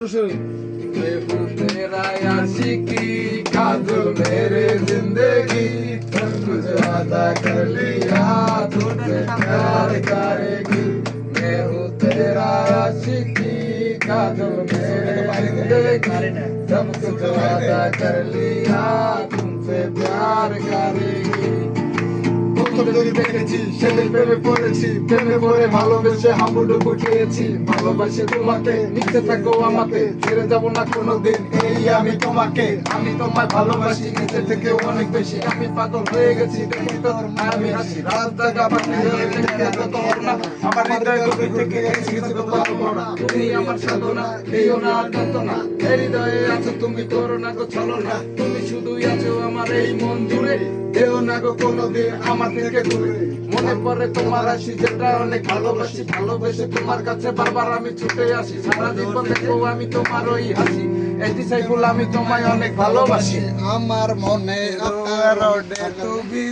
तेरा आशिकी काजुल मेरे जिंदगी कुछ वादा कर लिया तुझसे प्यार करेगी। मैं हूँ तेरा आशिकी काजुल मेरे जिंदगी सब कुछ वादा कर लिया तुमसे प्यार करेगी। যদি দেখেছি সেদিন প্রেমে পড়েছি, প্রেমে পড়ে ভালোবেসে হাবুডুবু খেয়েছি। ভালোবাসে তোমাকে, মিশতে থাকো আমাকে, ছেড়ে যাবো না কোনোদিন এই আমি তোমাকে। আমি তোমায় ভালোবাসি নিজে থেকে অনেক বেশি, আমি পাগল হয়ে গেছি দেখি তোর আমি হাসি। রাত জাগা বাকি হয়ে থেকে এত তোর না, আমার হৃদয় গভীর থেকে এসে কিছু তো পারবো না। তুমি আমার সাধনা, দিও না আর যন্ত্রণা, এই হৃদয়ে আছো তুমি, করো না গো ছলনা। তুমি শুধুই আছো আমার এই মন জুড়ে, দেও না গো কোনোদিন আমার থেকে দূরে। মনে পড়ে তোমার হাসি যেটা অনেক ভালোবাসি, ভালোবেসে তোমার কাছে বারবার আমি ছুটে আসি। সারা জীবন দেখো আমি তোমার ওই হাসি, এই দিশাইগুলো আমি তোমায় অনেক ভালোবাসি। আমার মনে আপনার তুমি